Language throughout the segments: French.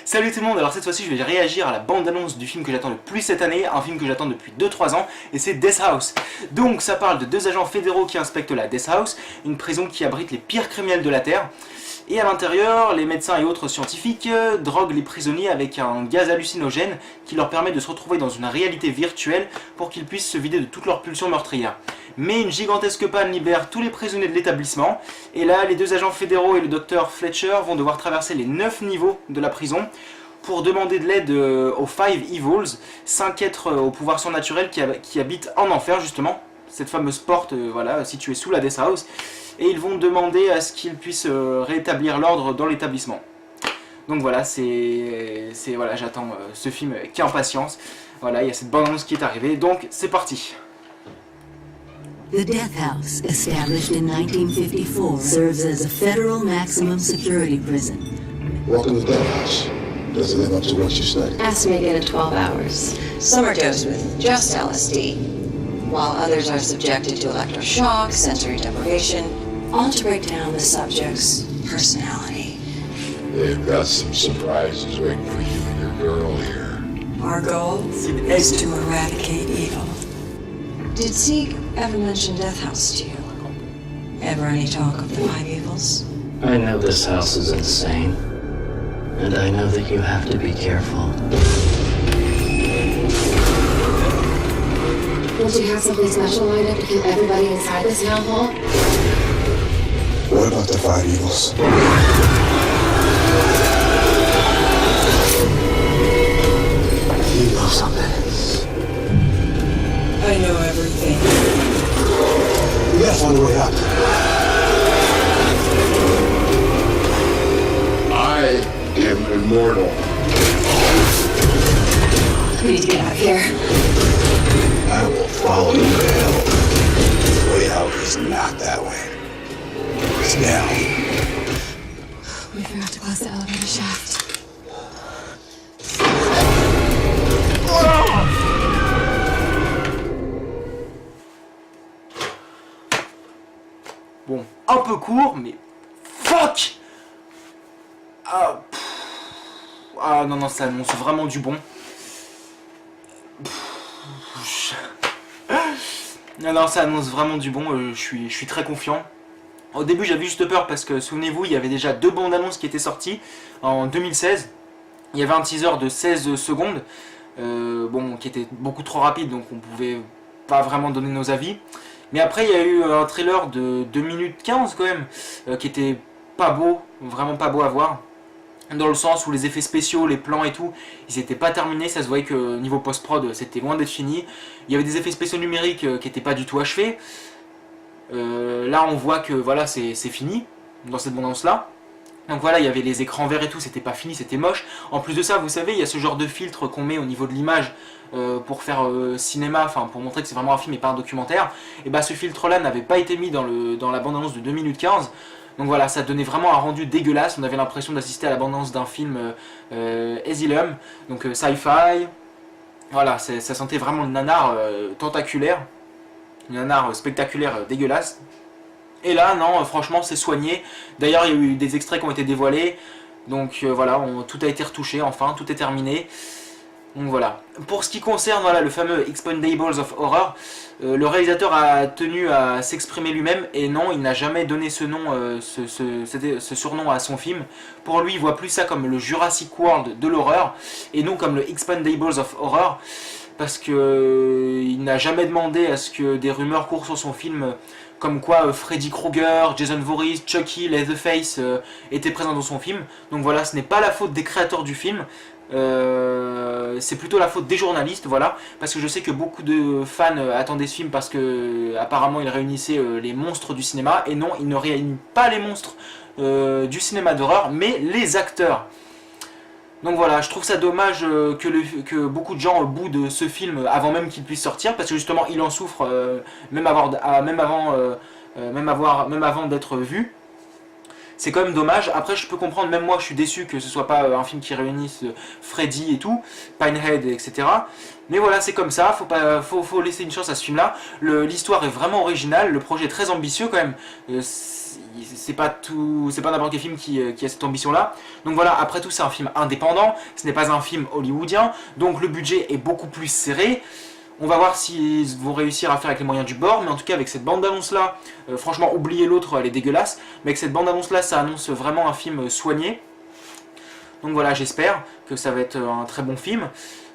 Salut tout le monde, alors cette fois-ci je vais réagir à la bande-annonce du film que j'attends le plus cette année, un film que j'attends depuis 2-3 ans, et c'est Death House. Donc ça parle de deux agents fédéraux qui inspectent la Death House, une prison qui abrite les pires criminels de la Terre, et à l'intérieur, les médecins et autres scientifiques droguent les prisonniers avec un gaz hallucinogène qui leur permet de se retrouver dans une réalité virtuelle pour qu'ils puissent se vider de toutes leurs pulsions meurtrières. Mais une gigantesque panne libère tous les prisonniers de l'établissement, et là les deux agents fédéraux et le docteur Fletcher vont devoir traverser les 9 niveaux de la prison pour demander de l'aide aux Five Evils, 5 êtres au pouvoir surnaturel qui habitent en enfer justement, cette fameuse porte voilà, située sous la Death House, et ils vont demander à ce qu'ils puissent rétablir l'ordre dans l'établissement. Donc voilà, voilà, j'attends ce film avec impatience. Voilà, il y a cette bande-annonce qui est arrivée, donc c'est parti. The Death House, established in 1954, serves as a federal maximum security prison. Welcome to the Death House. Does it live up to what you studied? Estimated at 12 hours. Some are dosed with just LSD, while others are subjected to electroshock, sensory deprivation, all to break down the subject's personality. They've got some surprises waiting for you and your girl here. Our goal is to eradicate evil. Did Sieg ever mention Death House to you? Ever any talk of the Five Evils? I know this house is insane, and I know that you have to be careful. Don't you have something special lined up to kill everybody inside this town hall? What about the Five Evils? You know something. I know everything. We gotta find a way out. I am immortal. We need to get out of here. I will follow you to hell. The way out is not that way. It's down. We forgot to close the elevator shaft. Bon, un peu court, mais fuck. Ah non, non, ça annonce vraiment du bon. Non, non, ça annonce vraiment du bon, je suis très confiant. Au début j'avais juste peur parce que, souvenez-vous, il y avait déjà 2 bandes annonces qui étaient sorties en 2016. Il y avait un teaser de 16 secondes, bon, qui était beaucoup trop rapide, donc on pouvait pas vraiment donner nos avis. Mais après il y a eu un trailer de 2 minutes 15 quand même, qui était pas beau, vraiment pas beau à voir. Dans le sens où les effets spéciaux, les plans et tout, ils n'étaient pas terminés, ça se voyait que niveau post-prod c'était loin d'être fini. Il y avait des effets spéciaux numériques qui n'étaient pas du tout achevés. Là on voit que voilà, c'est fini dans cette bande-annonce là. Donc voilà, il y avait les écrans verts et tout, c'était pas fini, c'était moche. En plus de ça, vous savez, il y a ce genre de filtre qu'on met au niveau de l'image pour faire cinéma, enfin pour montrer que c'est vraiment un film et pas un documentaire. Et bah ce filtre là n'avait pas été mis dans la bande-annonce de 2 minutes 15. Donc voilà, ça donnait vraiment un rendu dégueulasse, on avait l'impression d'assister à la bande-annonce d'un film Asylum, donc sci-fi. Voilà, ça sentait vraiment le nanar tentaculaire, le nanar spectaculaire dégueulasse. Et là, non, franchement, c'est soigné. D'ailleurs, il y a eu des extraits qui ont été dévoilés. Donc voilà, tout a été retouché, enfin, tout est terminé. Donc voilà. Pour ce qui concerne voilà, le fameux Expendables of Horror, le réalisateur a tenu à s'exprimer lui-même. Et non, il n'a jamais donné ce nom, ce surnom à son film. Pour lui, il voit plus ça comme le Jurassic World de l'horreur. Et non comme le Expendables of Horror. Parce que il n'a jamais demandé à ce que des rumeurs courent sur son film, comme quoi Freddy Krueger, Jason Voorhees, Chucky, Leatherface étaient présents dans son film. Donc voilà, ce n'est pas la faute des créateurs du film, c'est plutôt la faute des journalistes, voilà, parce que je sais que beaucoup de fans attendaient ce film parce que apparemment il réunissait les monstres du cinéma, et non, il ne réunit pas les monstres du cinéma d'horreur, mais les acteurs. Donc voilà, je trouve ça dommage que beaucoup de gens boudent ce film avant même qu'il puisse sortir, parce que justement il en souffre même avant d'être vu. C'est quand même dommage. Après, je peux comprendre, même moi je suis déçu que ce soit pas un film qui réunisse Freddy et tout, Pinehead, etc. Mais voilà, c'est comme ça, faut laisser une chance à ce film-là. L'histoire est vraiment originale, le projet est très ambitieux quand même. C'est pas n'importe quel film qui a cette ambition-là. Donc voilà, après tout, c'est un film indépendant, ce n'est pas un film hollywoodien, donc le budget est beaucoup plus serré. On va voir s'ils vont réussir à faire avec les moyens du bord, mais en tout cas avec cette bande-annonce là, franchement oubliez l'autre, elle est dégueulasse, mais avec cette bande-annonce là, ça annonce vraiment un film soigné. Donc voilà, j'espère que ça va être un très bon film.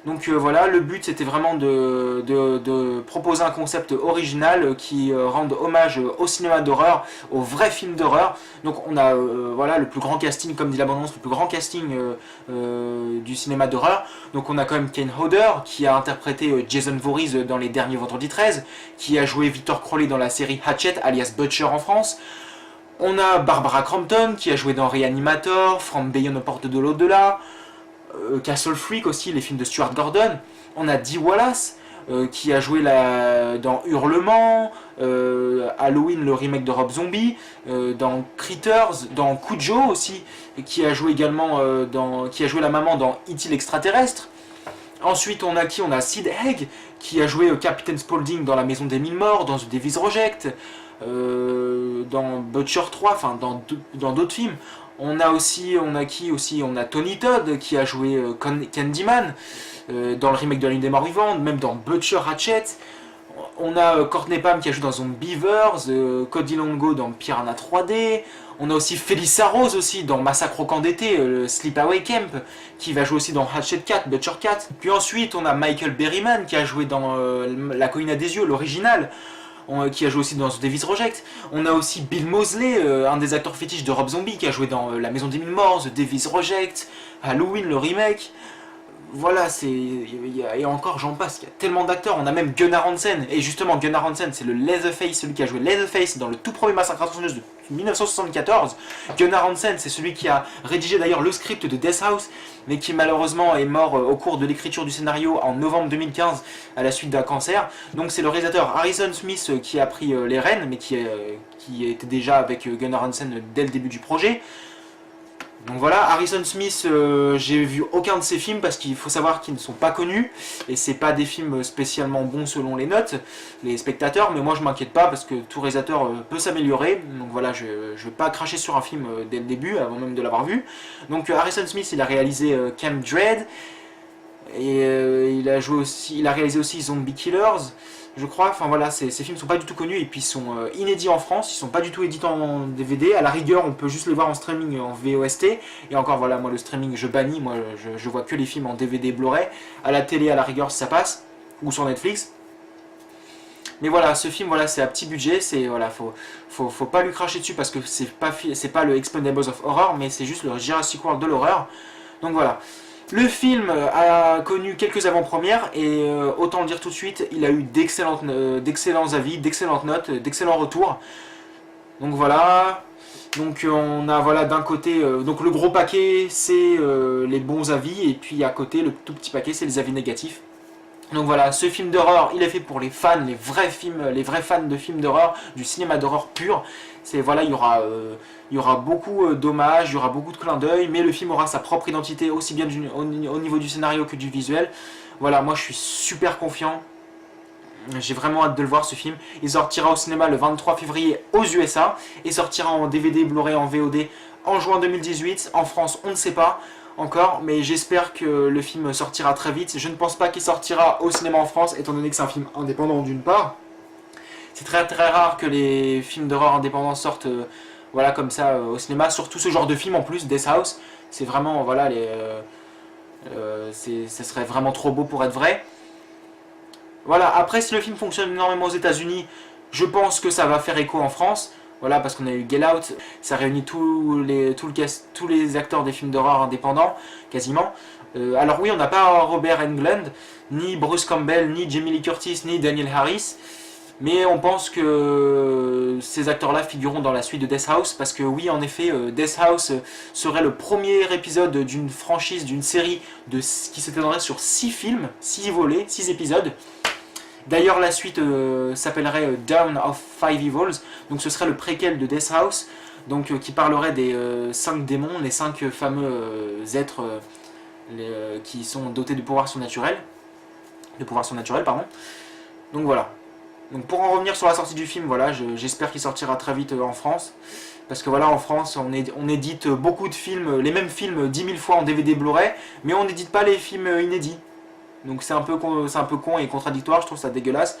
Donc voilà, le but c'était vraiment de proposer un concept original qui rende hommage au cinéma d'horreur, aux vrais films d'horreur. Donc on a voilà, le plus grand casting, comme dit la bande-annonce, le plus grand casting du cinéma d'horreur. Donc on a quand même Kane Hodder qui a interprété Jason Voorhees dans les derniers Vendredi 13, qui a joué Victor Crowley dans la série Hatchet, alias Butcher en France. On a Barbara Crampton qui a joué dans Reanimator, From Beyond the Porte de l'au-delà, Castle Freak aussi, les films de Stuart Gordon. On a Dee Wallace qui a joué dans Hurlement, Halloween, le remake de Rob Zombie, dans Critters, dans Cujo aussi, qui a joué également qui a joué la maman dans E.T. l'extraterrestre. Ensuite, on a qui? On a Sid Haig qui a joué Captain Spaulding dans La Maison des Mille Morts, dans The Devil's Reject, dans Butcher 3, enfin dans d'autres films. On a qui aussi? On a Tony Todd qui a joué Candyman dans le remake de La Nuit des Morts Vivants, même dans Butcher Hatchet. On a Courtney Pam qui a joué dans Zombievers, Cody Longo dans Piranha 3D. On a aussi Felissa Rose aussi dans Massacre au camp d'été, Sleepaway Camp, qui va jouer aussi dans Hatchet 4, Butcher 4. Puis ensuite on a Michael Berryman qui a joué dans La colline à des yeux, l'original, qui a joué aussi dans The Devil's Reject. On a aussi Bill Moseley, un des acteurs fétiches de Rob Zombie, qui a joué dans La Maison des Mille Morts, The Devil's Reject, Halloween, le remake. Voilà, et encore j'en passe, il y a tellement d'acteurs. On a même Gunnar Hansen, et justement Gunnar Hansen c'est le Leatherface, celui qui a joué Leatherface dans le tout premier Massacre à la tronçonneuse de 1974. Gunnar Hansen c'est celui qui a rédigé d'ailleurs le script de Death House, mais qui malheureusement est mort au cours de l'écriture du scénario en novembre 2015 à la suite d'un cancer. Donc c'est le réalisateur Harrison Smith qui a pris les rênes, mais qui était déjà avec Gunnar Hansen dès le début du projet. Donc voilà, Harrison Smith, j'ai vu aucun de ses films parce qu'il faut savoir qu'ils ne sont pas connus et c'est pas des films spécialement bons selon les notes, les spectateurs, mais moi je m'inquiète pas parce que tout réalisateur peut s'améliorer. Donc voilà, je vais pas cracher sur un film dès le début avant même de l'avoir vu. Donc Harrison Smith, il a réalisé Camp Dread et il a réalisé aussi Zombie Killers, je crois. Enfin voilà, ces films sont pas du tout connus et puis ils sont inédits en France, ils sont pas du tout édités en DVD. À la rigueur, on peut juste les voir en streaming en VOST. Et encore voilà, moi le streaming je bannis, moi je vois que les films en DVD Blu-ray. À la télé, à la rigueur, si ça passe, ou sur Netflix. Mais voilà, ce film, voilà, c'est à petit budget, c'est voilà, faut pas lui cracher dessus parce que c'est pas le Expendables of Horror, mais c'est juste le Jurassic World de l'horreur. Donc voilà. Le film a connu quelques avant-premières et autant le dire tout de suite, il a eu d'excellents avis, d'excellentes notes, d'excellents retours. Donc voilà. Donc on a voilà d'un côté donc le gros paquet c'est les bons avis et puis à côté le tout petit paquet c'est les avis négatifs. Donc voilà, ce film d'horreur, il est fait pour les fans, les vrais fans de films d'horreur, du cinéma d'horreur pur. C'est voilà, il y aura beaucoup d'hommages, il y aura beaucoup de clins d'œil, mais le film aura sa propre identité aussi bien au niveau du scénario que du visuel. Voilà, moi je suis super confiant. J'ai vraiment hâte de le voir ce film. Il sortira au cinéma le 23 février aux USA et sortira en DVD, Blu-ray, en VOD en juin 2018. En France, on ne sait pas encore, mais j'espère que le film sortira très vite. Je ne pense pas qu'il sortira au cinéma en France, étant donné que c'est un film indépendant d'une part. C'est très très rare que les films d'horreur indépendants sortent voilà, comme ça au cinéma, surtout ce genre de film en plus, Death House. C'est vraiment, voilà, ça serait vraiment trop beau pour être vrai. Voilà, après si le film fonctionne énormément aux États-Unis, je pense que ça va faire écho en France. Voilà, parce qu'on a eu Get Out, ça réunit tous les acteurs des films d'horreur indépendants, quasiment. Alors oui, on n'a pas Robert Englund, ni Bruce Campbell, ni Jamie Lee Curtis, ni Daniel Harris, mais on pense que ces acteurs-là figureront dans la suite de Death House, parce que oui, en effet, Death House serait le premier épisode d'une franchise, d'une série qui s'étendrait sur 6 films, 6 volets, 6 épisodes. D'ailleurs, la suite s'appellerait Dawn of Five Evils, donc ce serait le préquel de Death House, donc qui parlerait des 5 démons, les 5 fameux êtres qui sont dotés de pouvoirs surnaturels. Donc voilà. Donc pour en revenir sur la sortie du film, voilà, j'espère qu'il sortira très vite en France. Parce que voilà, en France, on édite beaucoup de films, les mêmes films 10 000 fois en DVD Blu-ray, mais on n'édite pas les films inédits. Donc c'est un peu con et contradictoire, je trouve ça dégueulasse.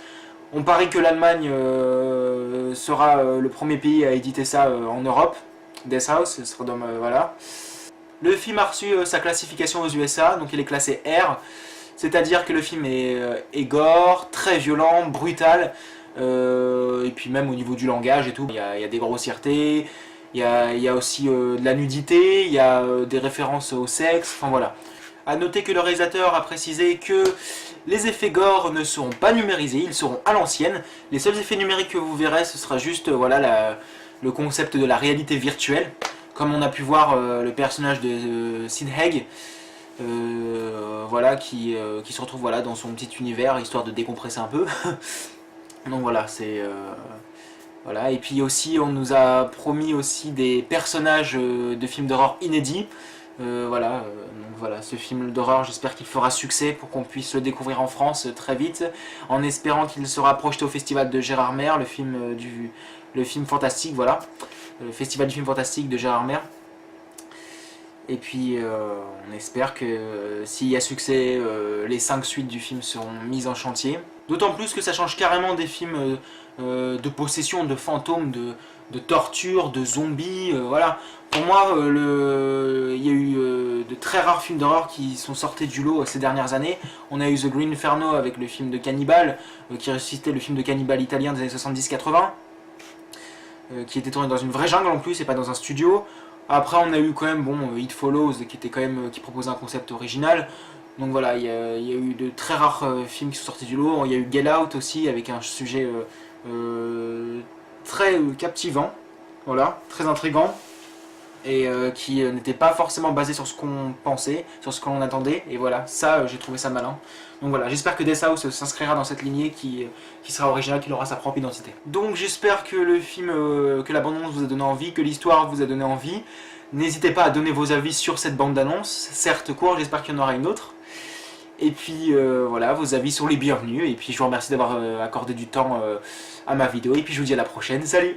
On parie que l'Allemagne sera le premier pays à éditer ça en Europe. Death House, ce sera voilà. Le film a reçu sa classification aux USA, donc il est classé R. C'est-à-dire que le film est gore, très violent, brutal, et puis même au niveau du langage et tout. Il y a des grossièretés, il y a aussi de la nudité, il y a des références au sexe, enfin voilà. A noter que le réalisateur a précisé que les effets gore ne seront pas numérisés, ils seront à l'ancienne. Les seuls effets numériques que vous verrez, ce sera juste voilà, le concept de la réalité virtuelle. Comme on a pu voir le personnage de Sid Haig, voilà, qui se retrouve voilà, dans son petit univers, histoire de décompresser un peu. Donc voilà, c'est... voilà. Et puis aussi, on nous a promis aussi des personnages de films d'horreur inédits. Donc voilà, ce film d'horreur, j'espère qu'il fera succès pour qu'on puisse le découvrir en France très vite, en espérant qu'il sera projeté au festival de Gérardmer, le film fantastique, voilà, le festival du film fantastique de Gérardmer. Et puis on espère que s'il y a succès, les 5 suites du film seront mises en chantier. D'autant plus que ça change carrément des films de possession, de fantômes, de torture, de zombies, voilà. Pour moi, il y a eu de très rares films d'horreur qui sont sortis du lot ces dernières années. On a eu The Green Inferno avec le film de Cannibal, qui ressuscitait le film de Cannibal italien des années 70-80, qui était tourné dans une vraie jungle en plus et pas dans un studio. Après on a eu quand même It Follows qui proposait un concept original. Donc voilà, il y a eu de très rares films qui sont sortis du lot. Il y a eu Get Out aussi avec un sujet très captivant, voilà, très intriguant, et qui n'était pas forcément basé sur ce qu'on pensait, sur ce qu'on attendait, et voilà, ça j'ai trouvé ça malin. Donc voilà, j'espère que Death House s'inscrira dans cette lignée qui sera originale, qui aura sa propre identité. Donc j'espère que le film, que la bande-annonce vous a donné envie, que l'histoire vous a donné envie. N'hésitez pas à donner vos avis sur cette bande-annonce, certes courte, j'espère qu'il y en aura une autre. Et puis voilà, vos avis sont les bienvenus, et puis je vous remercie d'avoir accordé du temps à ma vidéo, et puis je vous dis à la prochaine, salut!